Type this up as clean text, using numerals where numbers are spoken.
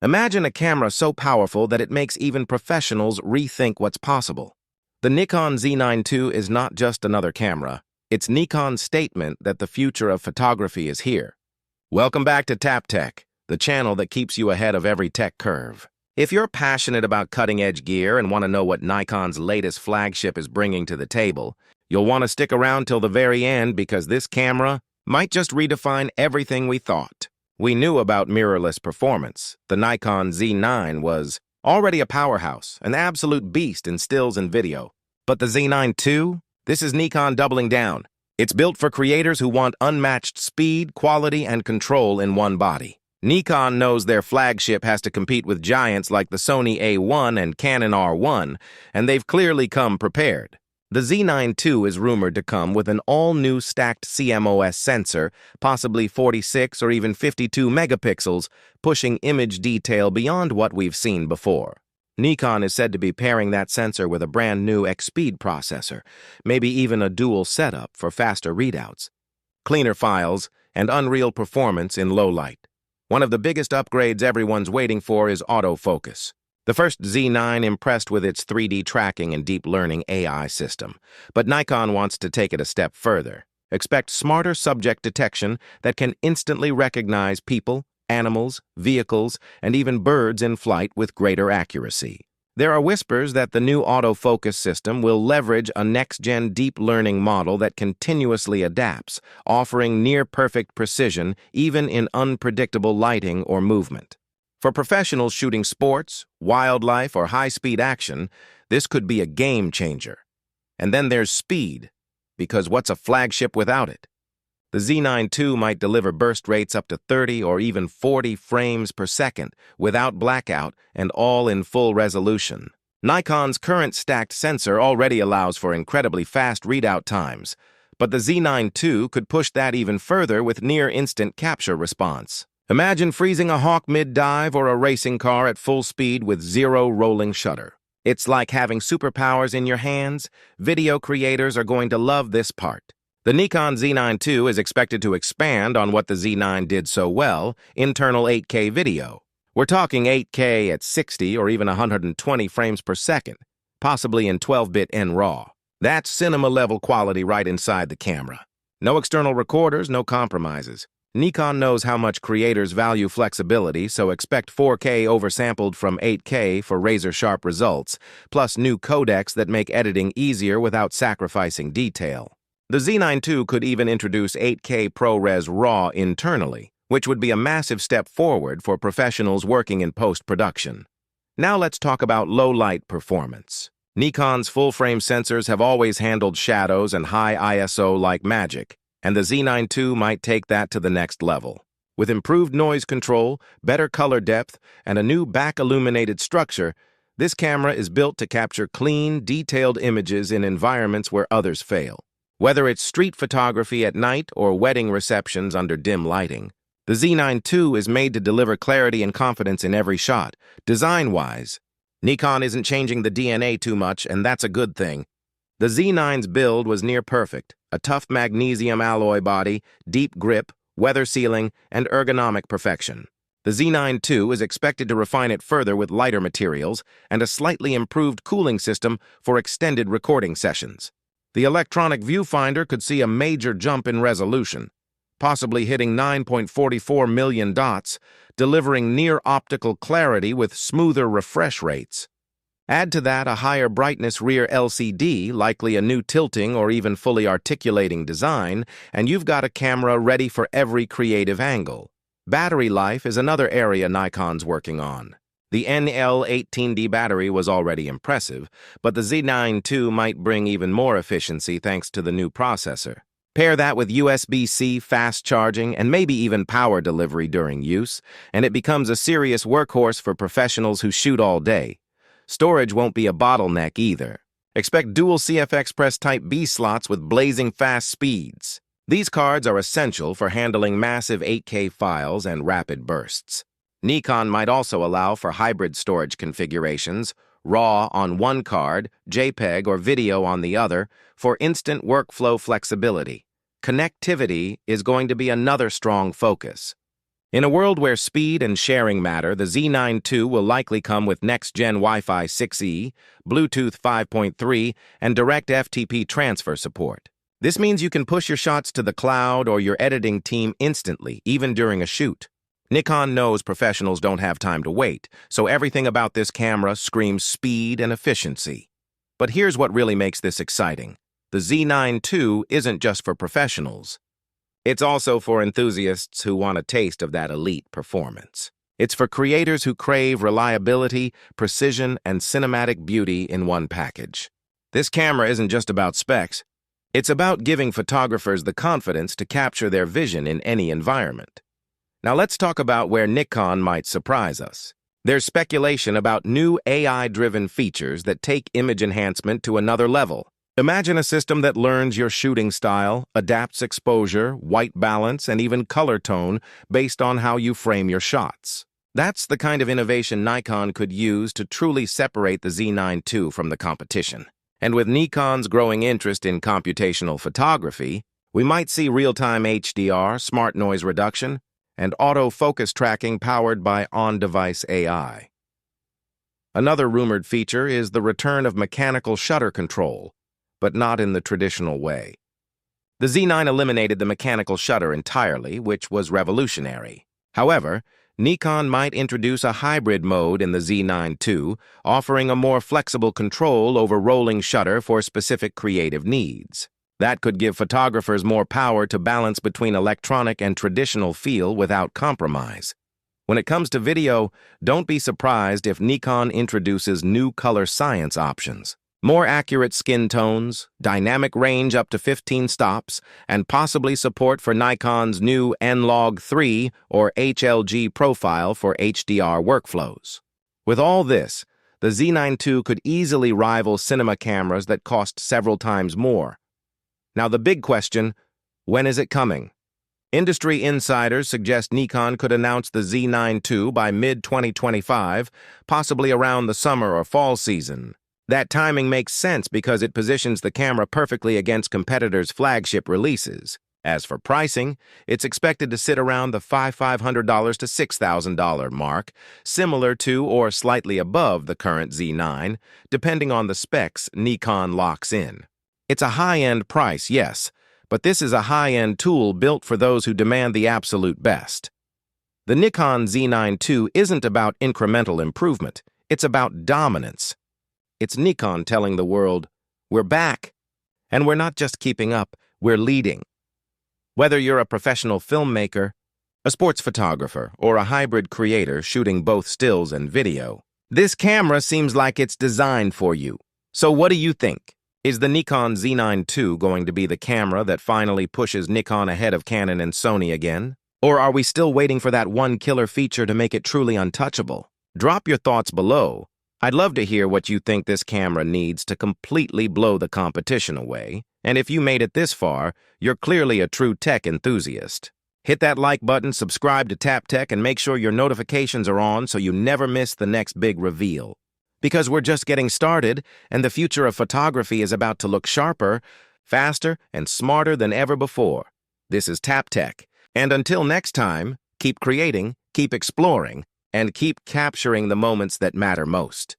Imagine a camera so powerful that it makes even professionals rethink what's possible. The Nikon Z9 II is not just another camera. It's Nikon's statement that the future of photography is here. Welcome back to Tap Tech, the channel that keeps you ahead of every tech curve. If you're passionate about cutting-edge gear and want to know what Nikon's latest flagship is bringing to the table, you'll want to stick around till the very end because this camera might just redefine everything we thought. We knew about mirrorless performance. The Nikon Z9 was already a powerhouse, an absolute beast in stills and video. But the Z9 II? This is Nikon doubling down. It's built for creators who want unmatched speed, quality, and control in one body. Nikon knows their flagship has to compete with giants like the Sony A1 and Canon R1, and they've clearly come prepared. The Z9 II is rumored to come with an all-new stacked CMOS sensor, possibly 46 or even 52 megapixels, pushing image detail beyond what we've seen before. Nikon is said to be pairing that sensor with a brand new X-Speed processor, maybe even a dual setup for faster readouts, cleaner files, and unreal performance in low light. One of the biggest upgrades everyone's waiting for is autofocus. The first Z9 impressed with its 3D tracking and deep learning AI system, but Nikon wants to take it a step further. Expect smarter subject detection that can instantly recognize people, animals, vehicles, and even birds in flight with greater accuracy. There are whispers that the new autofocus system will leverage a next-gen deep learning model that continuously adapts, offering near-perfect precision even in unpredictable lighting or movement. For professionals shooting sports, wildlife, or high-speed action, this could be a game changer. And then there's speed, because what's a flagship without it? The Z9 II might deliver burst rates up to 30 or even 40 frames per second without blackout and all in full resolution. Nikon's current stacked sensor already allows for incredibly fast readout times, but the Z9 II could push that even further with near-instant capture response. Imagine freezing a hawk mid-dive or a racing car at full speed with zero rolling shutter. It's like having superpowers in your hands. Video creators are going to love this part. The Nikon Z9 II is expected to expand on what the Z9 did so well, internal 8K video. We're talking 8K at 60 or even 120 frames per second, possibly in 12-bit NRAW. That's cinema-level quality right inside the camera. No external recorders, no compromises. Nikon knows how much creators value flexibility, so expect 4K oversampled from 8K for razor-sharp results, plus new codecs that make editing easier without sacrificing detail. The Z9 II could even introduce 8K ProRes RAW internally, which would be a massive step forward for professionals working in post-production. Now let's talk about low-light performance. Nikon's full-frame sensors have always handled shadows and high ISO like magic, and the Z9 II might take that to the next level. With improved noise control, better color depth, and a new back-illuminated structure, this camera is built to capture clean, detailed images in environments where others fail. Whether it's street photography at night or wedding receptions under dim lighting, the Z9 II is made to deliver clarity and confidence in every shot. Design-wise, Nikon isn't changing the DNA too much, and that's a good thing. The Z9's build was near perfect, a tough magnesium alloy body, deep grip, weather sealing, and ergonomic perfection. The Z9 II is expected to refine it further with lighter materials and a slightly improved cooling system for extended recording sessions. The electronic viewfinder could see a major jump in resolution, possibly hitting 9.44 million dots, delivering near-optical clarity with smoother refresh rates. Add to that a higher brightness rear LCD, likely a new tilting or even fully articulating design, and you've got a camera ready for every creative angle. Battery life is another area Nikon's working on. The NL18D battery was already impressive, but the Z9 II might bring even more efficiency thanks to the new processor. Pair that with USB-C fast charging and maybe even power delivery during use, and it becomes a serious workhorse for professionals who shoot all day. Storage won't be a bottleneck either. Expect dual CF Type B slots with blazing fast speeds. These cards are essential for handling massive 8K files and rapid bursts. Nikon might also allow for hybrid storage configurations, RAW on one card, JPEG or video on the other, for instant workflow flexibility. Connectivity is going to be another strong focus. In a world where speed and sharing matter, the Z9 II will likely come with next-gen Wi-Fi 6E, Bluetooth 5.3, and direct FTP transfer support. This means you can push your shots to the cloud or your editing team instantly, even during a shoot. Nikon knows professionals don't have time to wait, so everything about this camera screams speed and efficiency. But here's what really makes this exciting. The Z9 II isn't just for professionals. It's also for enthusiasts who want a taste of that elite performance. It's for creators who crave reliability, precision, and cinematic beauty in one package. This camera isn't just about specs. It's about giving photographers the confidence to capture their vision in any environment. Now let's talk about where Nikon might surprise us. There's speculation about new AI-driven features that take image enhancement to another level. Imagine a system that learns your shooting style, adapts exposure, white balance, and even color tone based on how you frame your shots. That's the kind of innovation Nikon could use to truly separate the Z9 II from the competition. And with Nikon's growing interest in computational photography, we might see real-time HDR, smart noise reduction, and autofocus tracking powered by on-device AI. Another rumored feature is the return of mechanical shutter control, but not in the traditional way. The Z9 eliminated the mechanical shutter entirely, which was revolutionary. However, Nikon might introduce a hybrid mode in the Z9 II, offering a more flexible control over rolling shutter for specific creative needs. That could give photographers more power to balance between electronic and traditional feel without compromise. When it comes to video, don't be surprised if Nikon introduces new color science options. More accurate skin tones, dynamic range up to 15 stops, and possibly support for Nikon's new N-Log3 or HLG profile for HDR workflows. With all this, the Z9 II could easily rival cinema cameras that cost several times more. Now the big question, when is it coming? Industry insiders suggest Nikon could announce the Z9 II by mid-2025, possibly around the summer or fall season. That timing makes sense because it positions the camera perfectly against competitors' flagship releases. As for pricing, it's expected to sit around the $500 to $6,000 mark, similar to or slightly above the current Z9, depending on the specs Nikon locks in. It's a high-end price, yes, but this is a high-end tool built for those who demand the absolute best. The Nikon Z9 II isn't about incremental improvement, it's about dominance. It's Nikon telling the world, we're back. And we're not just keeping up, we're leading. Whether you're a professional filmmaker, a sports photographer, or a hybrid creator shooting both stills and video, this camera seems like it's designed for you. So what do you think? Is the Nikon Z9 II going to be the camera that finally pushes Nikon ahead of Canon and Sony again? Or are we still waiting for that one killer feature to make it truly untouchable? Drop your thoughts below. I'd love to hear what you think this camera needs to completely blow the competition away. And if you made it this far, you're clearly a true tech enthusiast. Hit that like button, subscribe to Tap Tech, and make sure your notifications are on so you never miss the next big reveal. Because we're just getting started, and the future of photography is about to look sharper, faster, and smarter than ever before. This is Tap Tech. And until next time, keep creating, keep exploring, and keep capturing the moments that matter most.